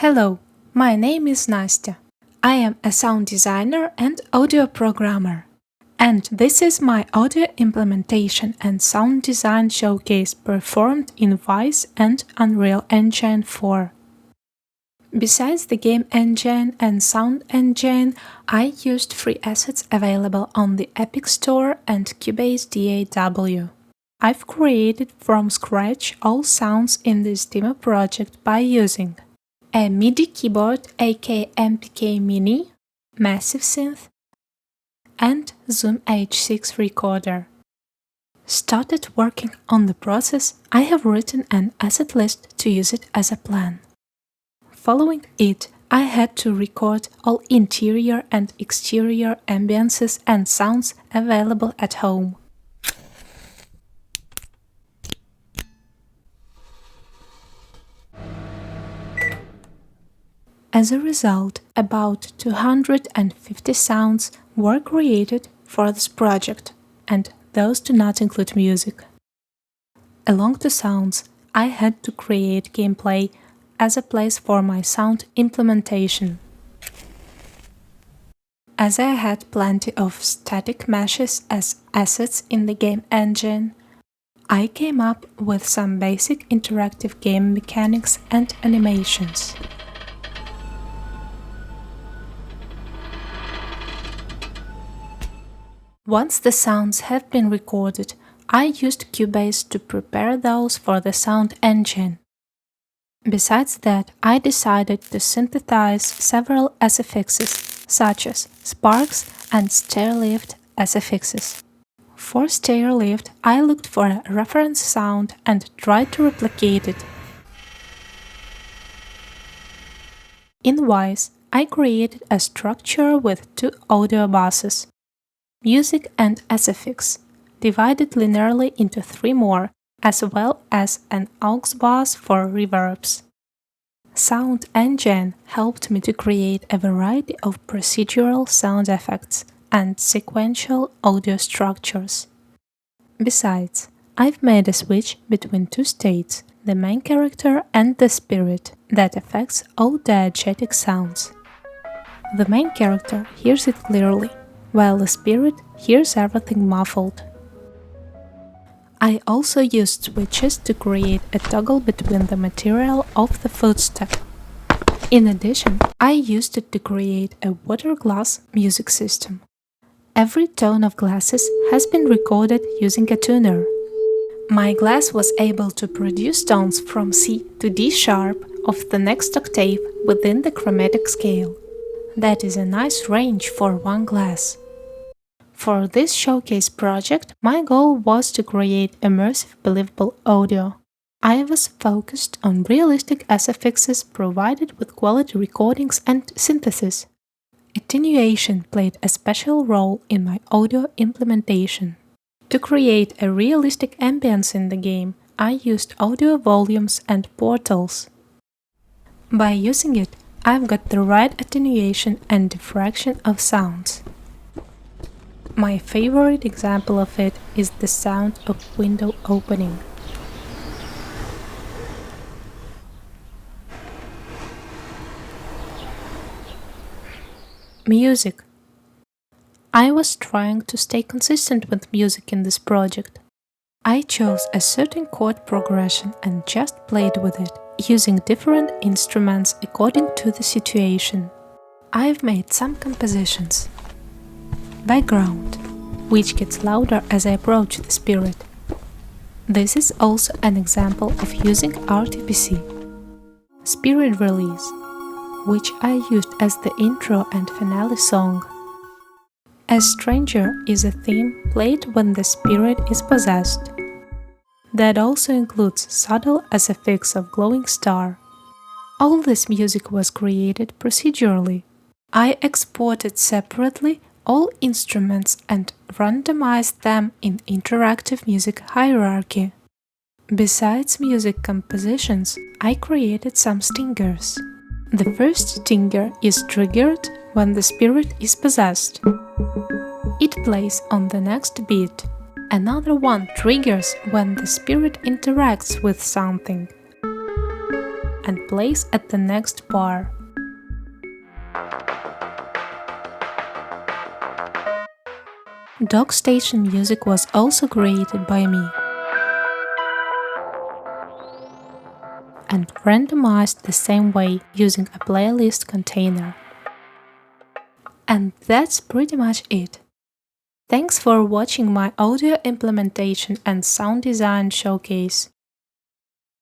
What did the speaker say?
Hello, my name is Nastya. I am a sound designer and audio programmer. And this is my audio implementation and sound design showcase performed in Wwise and Unreal Engine 4. Besides the game engine and sound engine, I used free assets available on the Epic Store and Cubase DAW. I've created from scratch all sounds in this demo project by using a MIDI keyboard aka MPK Mini, Massive Synth, and Zoom H6 recorder. Started working on the process, I have written an asset list to use it as a plan. Following it, I had to record all interior and exterior ambiances and sounds available at home. As a result, about 250 sounds were created for this project, and those do not include music. Along the sounds, I had to create gameplay as a place for my sound implementation. As I had plenty of static meshes as assets in the game engine, I came up with some basic interactive game mechanics and animations. Once the sounds have been recorded, I used Cubase to prepare those for the sound engine. Besides that, I decided to synthesize several SFXs, such as sparks and stair-lift SFXs. For stair-lift, I looked for a reference sound and tried to replicate it. In Wwise, I created a structure with two audio buses, music and SFX, divided linearly into three more, as well as an aux bus for reverbs. Sound Engine helped me to create a variety of procedural sound effects and sequential audio structures. Besides, I've made a switch between two states, the main character and the spirit, that affects all diegetic sounds. The main character hears it clearly, while the spirit hears everything muffled. I also used switches to create a toggle between the material of the footstep. In addition, I used it to create a water glass music system. Every tone of glasses has been recorded using a tuner. My glass was able to produce tones from C to D sharp of the next octave within the chromatic scale. That is a nice range for one glass. For this showcase project, my goal was to create immersive, believable audio. I was focused on realistic SFXs provided with quality recordings and synthesis. Attenuation played a special role in my audio implementation. To create a realistic ambience in the game, I used audio volumes and portals. By using it, I've got the right attenuation and diffraction of sounds. My favorite example of it is the sound of window opening. Music. I was trying to stay consistent with music in this project. I chose a certain chord progression and just played with it, using different instruments according to the situation. I've made some compositions. Background, which gets louder as I approach the spirit. This is also an example of using RTBC. Spirit Release, which I used as the intro and finale song. A Stranger is a theme played when the spirit is possessed. That also includes subtle SFX of glowing star. All this music was created procedurally. I exported separately all instruments and randomized them in interactive music hierarchy. Besides music compositions, I created some stingers. The first stinger is triggered when the spirit is possessed. It plays on the next beat. Another one triggers when the spirit interacts with something. and place at the next bar. Dog station music was also created by me and randomized the same way using a playlist container. And that's pretty much it. Thanks for watching my audio implementation and sound design showcase.